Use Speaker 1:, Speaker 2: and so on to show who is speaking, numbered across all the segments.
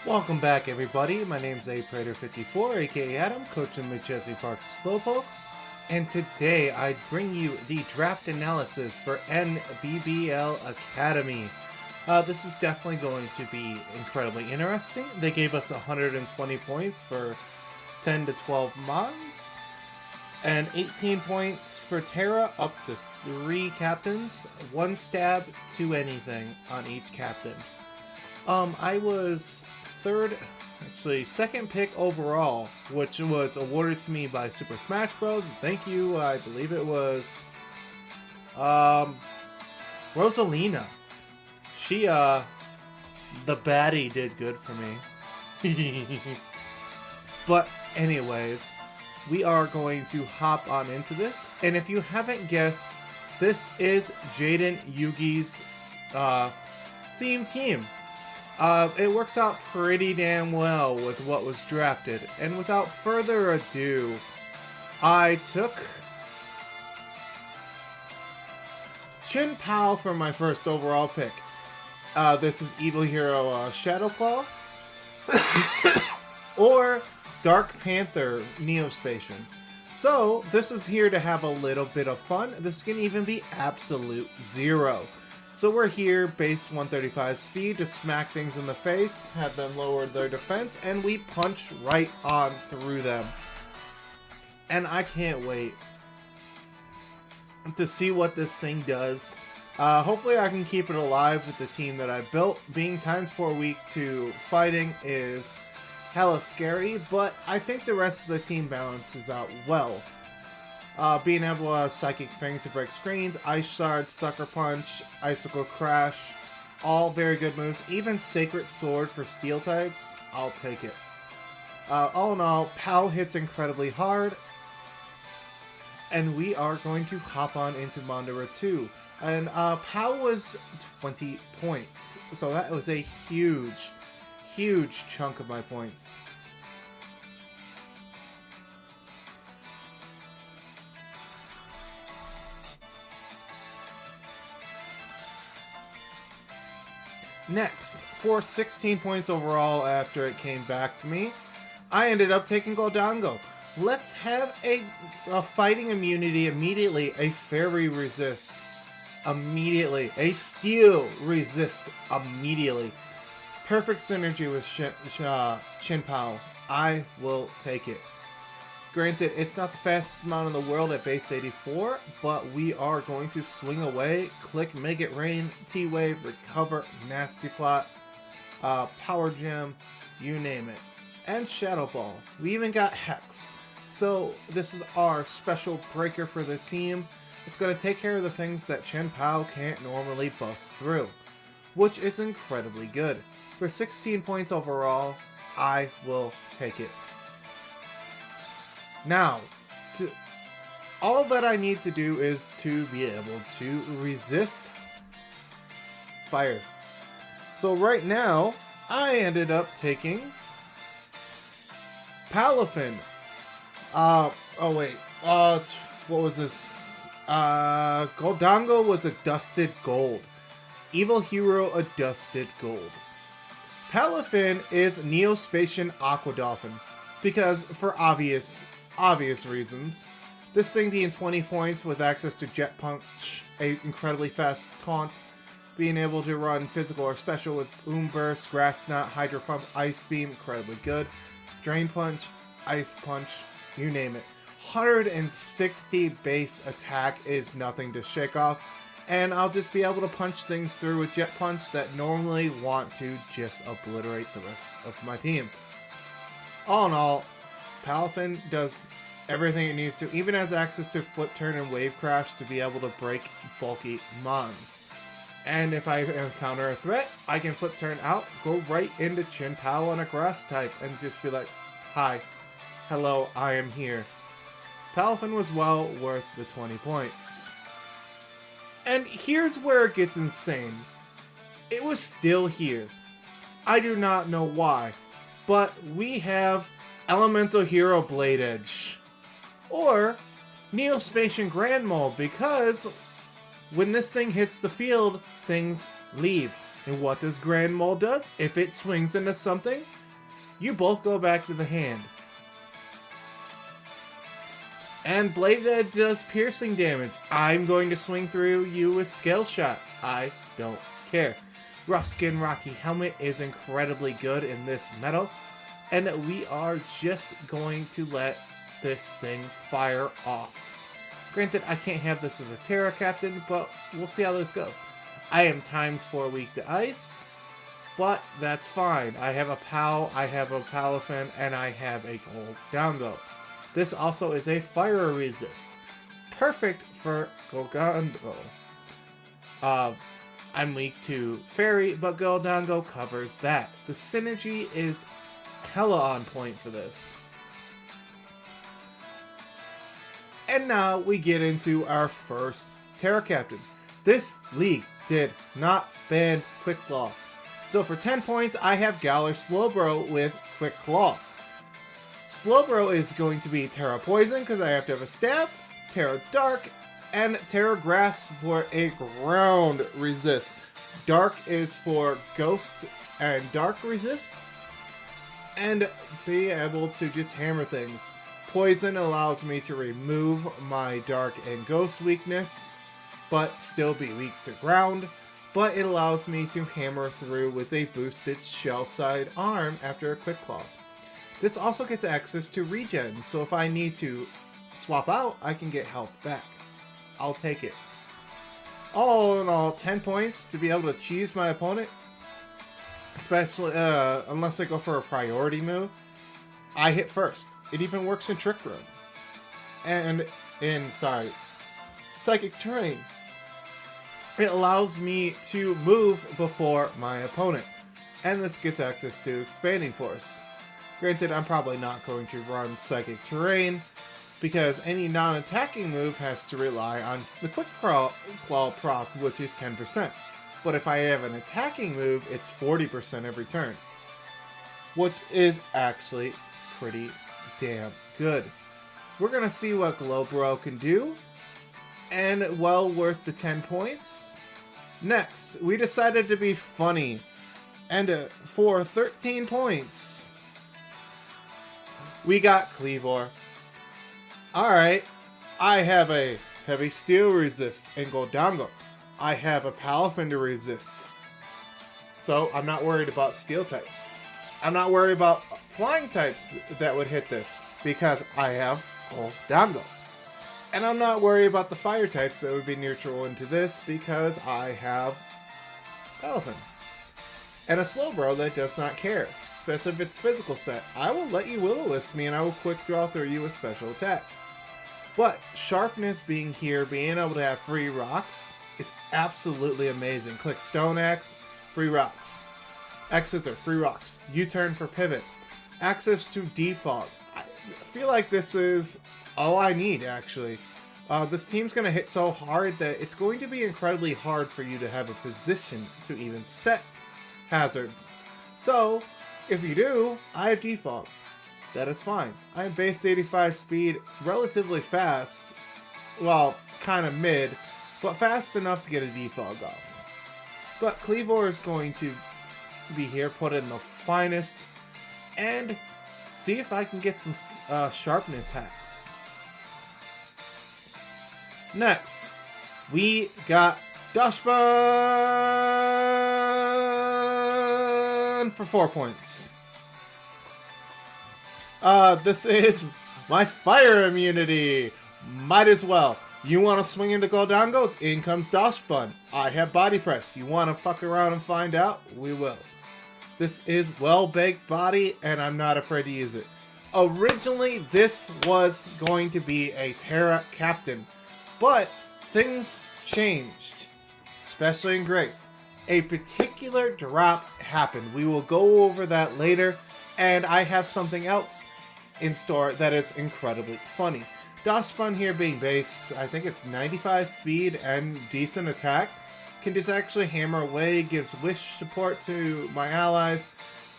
Speaker 1: Welcome back, everybody. My name's APrater54, aka Adam, coach in McChesney Park Slowpokes, and today I bring you the draft analysis for NBBL Academy. This is definitely going to be incredibly interesting. They gave us 120 points for 10 to 12 Mons, and 18 points for Terra, up to 3 captains, 1 stab, 2 anything on each captain. I was second pick overall, which was awarded to me by Super Smash Bros. Thank you. I believe it was Rosalina. She the baddie did good for me. But anyways, we are going to hop on into this, and if you haven't guessed, this is Jaden Yugi's theme team. It works out pretty damn well with what was drafted. And without further ado, I took Shin Pao for my first overall pick. This is Evil Hero Shadowclaw or Dark Panther Neospatian. So, this is here to have a little bit of fun. This can even be absolute zero. So we're here, base 135 speed, to smack things in the face, have them lower their defense, and we punch right on through them. And I can't wait to see what this thing does. Hopefully I can keep it alive with the team that I built. Being ×4 weak to fighting is hella scary, but I think the rest of the team balances out well. Being able to Psychic Fang to break screens, Ice Shard, Sucker Punch, Icicle Crash, all very good moves. Even Sacred Sword for Steel types, I'll take it. All in all, Pao hits incredibly hard, and we are going to hop on into Mandara 2. And Pao was 20 points, so that was a huge, huge chunk of my points. Next, for 16 points overall after it came back to me, I ended up taking Goldango. Let's have a fighting immunity immediately, a fairy resist immediately, a steel resist immediately. Perfect synergy with Shin Pao. I will take it. Granted, it's not the fastest amount in the world at base 84, but we are going to swing away, click Make It Rain, T-Wave, Recover, Nasty Plot, Power Gem, you name it. And Shadow Ball. We even got Hex. So this is our special breaker for the team. It's going to take care of the things that Shin Pao can't normally bust through, which is incredibly good. For 16 points overall, I will take it. Now, all that I need to do is to be able to resist fire. So right now, I ended up taking Palafin. What was this? Goldango was a dusted gold. Evil Hero, a dusted gold. Palafin is Neospatian Aqua Dolphin, because for obvious reasons. This thing being 20 points with access to Jet Punch, a incredibly fast taunt, being able to run physical or special with Burst, Grass Knot, Hydro Pump, Ice Beam, incredibly good. Drain Punch, Ice Punch, you name it. 160 base attack is nothing to shake off, and I'll just be able to punch things through with Jet Punch that normally want to just obliterate the rest of my team. All in all, Palafin does everything it needs to, even has access to Flip Turn and Wave Crash to be able to break bulky Mons. And if I encounter a threat, I can Flip Turn out, go right into Shin Pao on a Grass type, and just be like, hi, hello, I am here. Palafin was well worth the 20 points. And here's where it gets insane. It was still here. I do not know why, but we have Elemental Hero Blade Edge, or Neospatian Grand Mole, because when this thing hits the field, things leave. And what does Grand Mole does? If it swings into something, you both go back to the hand. And Bladed does piercing damage. I'm going to swing through you with Scale Shot. I don't care. Rough Skin Rocky Helmet is incredibly good in this metal. And we are just going to let this thing fire off. Granted, I can't have this as a Terra Captain, but we'll see how this goes. I am ×4 weak to ice, but that's fine. I have a POW, I have a Palafin, and I have a Goldango. This also is a fire resist. Perfect for Goldango. I'm weak to Fairy, but Goldango covers that. The synergy is hella on point for this. And now we get into our first Terra Captain. This league did not ban Quick Claw. So for 10 points, I have Galar Slowbro with Quick Claw. Slowbro is going to be Terra Poison because I have to have a stab, Terra Dark, and Terra Grass for a ground resist. Dark is for ghost and dark resists, and be able to just hammer things. Poison allows me to remove my dark and ghost weakness, but still be weak to ground, but it allows me to hammer through with a boosted shell side arm after a Quick Claw. This also gets access to regen, so if I need to swap out, I can get health back. I'll take it. All in all, 10 points to be able to cheese my opponent. Especially, unless I go for a priority move. I hit first. It even works in Trick Room. And in, Psychic Terrain. It allows me to move before my opponent. And this gets access to Expanding Force. Granted, I'm probably not going to run Psychic Terrain, because any non-attacking move has to rely on the Quick Claw proc, which is 10%. But if I have an attacking move, it's 40% every turn. Which is actually pretty damn good. We're going to see what Glowbro can do, and well worth the 10 points. Next, we decided to be funny, and for 13 points, we got Cleavor. Alright, I have a Heavy Steel resist in Goldango. I have a Palafin to resist. So I'm not worried about steel types. I'm not worried about flying types that would hit this because I have Goldango. And I'm not worried about the fire types that would be neutral into this because I have Palafin. And a Slowbro that does not care. Especially if it's physical set. I will let you Will-O-Wisp me and I will quick draw through you with special attack. But sharpness being here, being able to have free rocks is absolutely amazing. Click Stone Axe, free rocks. X's are free rocks. U-turn for pivot. Access to defog. I feel like this is all I need actually. This team's going to hit so hard that it's going to be incredibly hard for you to have a position to even set hazards. So, if you do, I have defog. That is fine. I have base 85 speed, relatively fast. Well, kind of mid, but fast enough to get a defog off. But Cleavor is going to be here, put in the finest, and see if I can get some sharpness hacks. Next, we got Dashban for 4 points. This is my fire immunity. Might as well. You want to swing into Goldango? In comes Dashban. I have body press. You want to fuck around and find out? We will. This is well-baked body, and I'm not afraid to use it. Originally, this was going to be a Terra Captain, but things changed, especially in Grace. A particular drop happened. We will go over that later, and I have something else in store that is incredibly funny. Dashban here being base, I think it's 95 speed and decent attack, can just actually hammer away, gives wish support to my allies.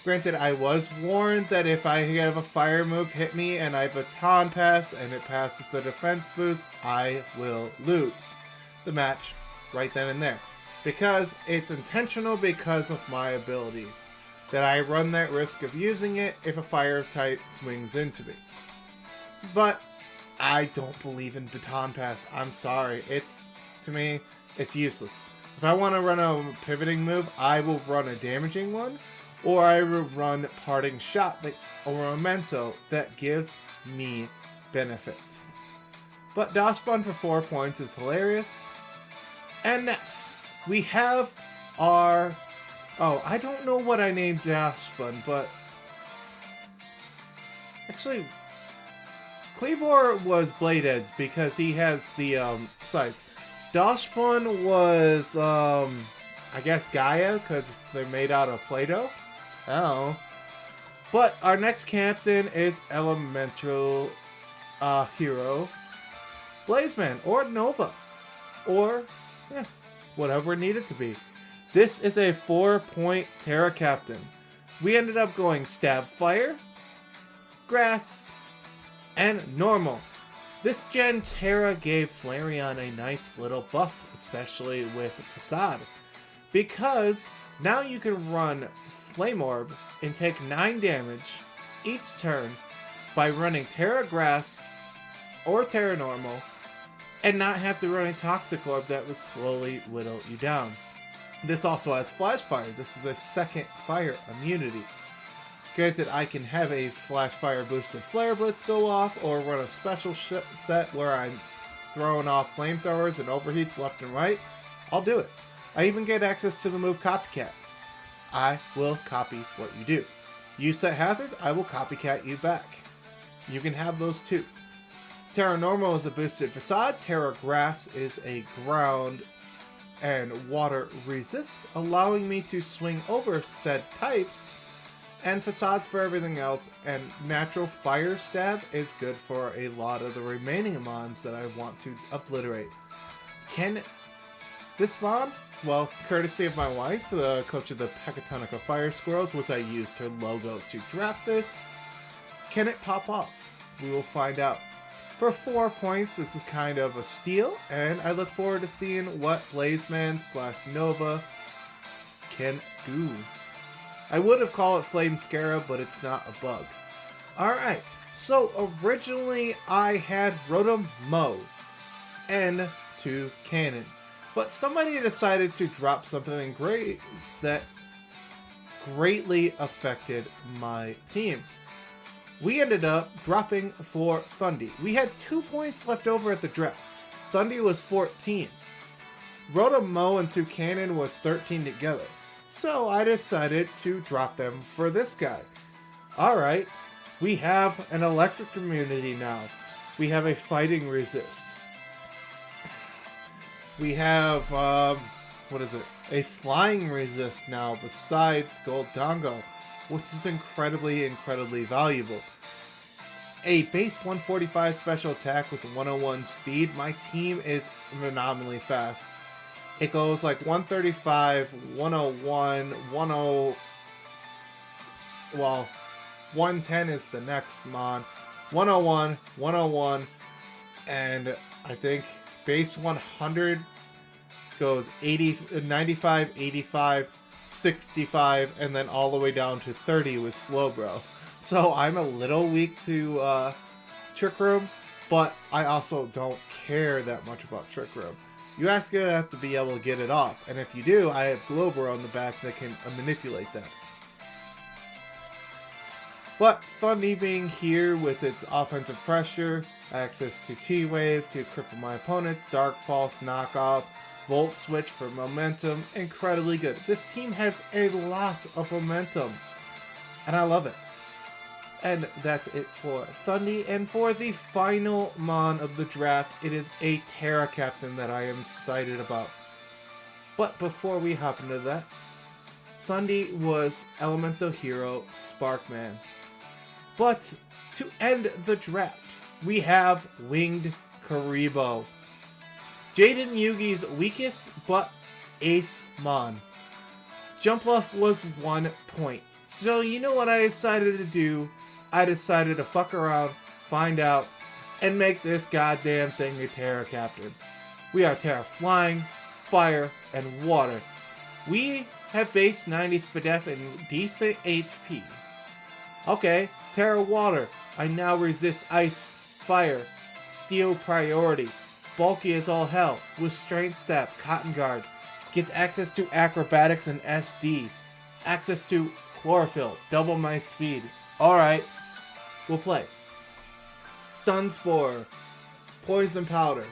Speaker 1: Granted, I was warned that if I have a fire move hit me and I baton pass and it passes the defense boost, I will lose the match right then and there. because it's intentional because of my ability. That I run that risk of using it if a fire type swings into me. But I don't believe in Baton Pass. I'm sorry. To me, it's useless. If I want to run a pivoting move, I will run a damaging one, or I will run Parting Shot or a Memento that gives me benefits. But Dashbun for 4 points is hilarious. And next, we have our... Oh, I don't know what I named Dashbun, but... Actually, Cleavor was Blade Edge because he has the sights. Dashbun was, I guess Gaia, because they're made out of Play-Doh. Oh. But our next captain is Elemental Hero Blazeman, or Nova. Or, whatever it needed to be. This is a 4-point Terra Captain. We ended up going Stab Fire, Grass, and Normal. This gen Terra gave Flareon a nice little buff, especially with Facade. Because now you can run Flame Orb and take 9 damage each turn by running Terra Grass or Terra Normal and not have to run a Toxic Orb that would slowly whittle you down. This also has Flash Fire. This is a second fire immunity. Granted, I can have a Flash Fire boosted Flare Blitz go off or run a special set where I'm throwing off flamethrowers and overheats left and right. I'll do it. I even get access to the move Copycat. I will copy what you do. You set hazards, I will copycat you back. You can have those too. Terra Normal is a boosted Facade. Terra Grass is a ground and water resist, allowing me to swing over said types, and Facades for everything else, and Natural Fire Stab is good for a lot of the remaining mons that I want to obliterate. Can this mon, well, courtesy of my wife, the coach of the Pecatonica Fire Squirrels, which I used her logo to draft this, can it pop off? We will find out. For 4 points, this is kind of a steal, and I look forward to seeing what Blazeman/Nova can do. I would have called it Flame Scarab, but it's not a bug. Alright, so originally I had Rotom Mow and 2 Cannon, but somebody decided to drop something great that greatly affected my team. We ended up dropping for Thundy. We had 2 points left over at the draft. Thundy was 14. Rotom Mow and 2 Cannon was 13 together. So I decided to drop them for this guy. Alright, we have an electric immunity now. We have a fighting resist. We have, a flying resist now besides Goldango, which is incredibly valuable. A base 145 special attack with 101 speed. My team is phenomenally fast. It goes like 135, 101, 110 is the next mon. 101, 101, and I think base 100 goes 80, 95, 85, 65, and then all the way down to 30 with Slowbro. So I'm a little weak to Trick Room, but I also don't care that much about Trick Room. You actually have to be able to get it off, and if you do, I have Glober on the back that can manipulate that. But Thundy being here with its offensive pressure, access to T-Wave to cripple my opponents, Dark Pulse knockoff, Volt Switch for momentum, incredibly good. This team has a lot of momentum, and I love it. And that's it for Thundy. And for the final mon of the draft, it is a Terra Captain that I am excited about. But before we hop into that, Thundy was Elemental Hero Sparkman. But to end the draft, we have Winged Karibo. Jaden Yugi's weakest but ace mon. Jumpluff was 1 point. So you know what I decided to do? I decided to fuck around, find out, and make this goddamn thing a Terra Captain. We are Terra Flying, fire, and water. We have base 90 SPDF and decent HP. Okay, Terra Water. I now resist ice, fire, steel priority. Bulky as all hell, with Strength Step, Cotton Guard. Gets access to Acrobatics and SD. Access to Chlorophyll, double my speed. Alright, we'll play. Stun Spore, Poison Powder,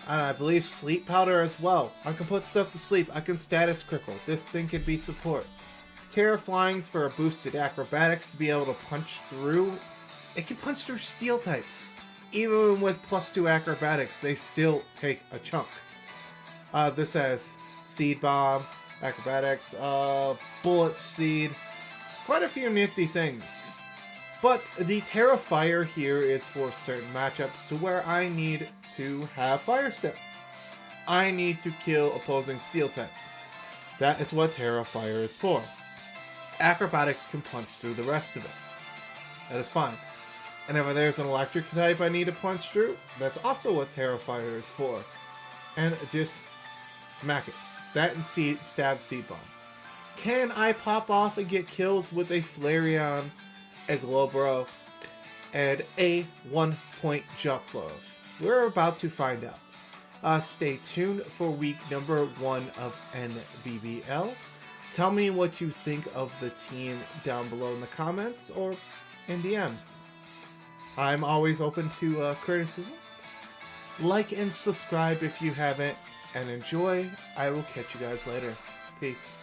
Speaker 1: and I believe Sleep Powder as well. I can put stuff to sleep, I can status cripple. This thing could be support. Terra Flyings for a boosted Acrobatics to be able to punch through. It can punch through steel types. Even with +2 Acrobatics, they still take a chunk. This has Seed Bomb, Acrobatics, Bullet Seed, quite a few nifty things. But the Terra Fire here is for certain matchups to where I need to have Fire Step. I need to kill opposing steel types. That is what Terra Fire is for. Acrobatics can punch through the rest of it. That is fine. And if there's an electric type I need to punch through, that's also what Terra Fire is for. And just smack it. That and stab Seed Bomb. Can I pop off and get kills with a Flareon, a Glowbro, and a 1-point Jump Glove? We're about to find out. Stay tuned for week number 1 of NBBL. Tell me what you think of the team down below in the comments or in DMs. I'm always open to criticism. Like and subscribe if you haven't, and enjoy. I will catch you guys later. Peace.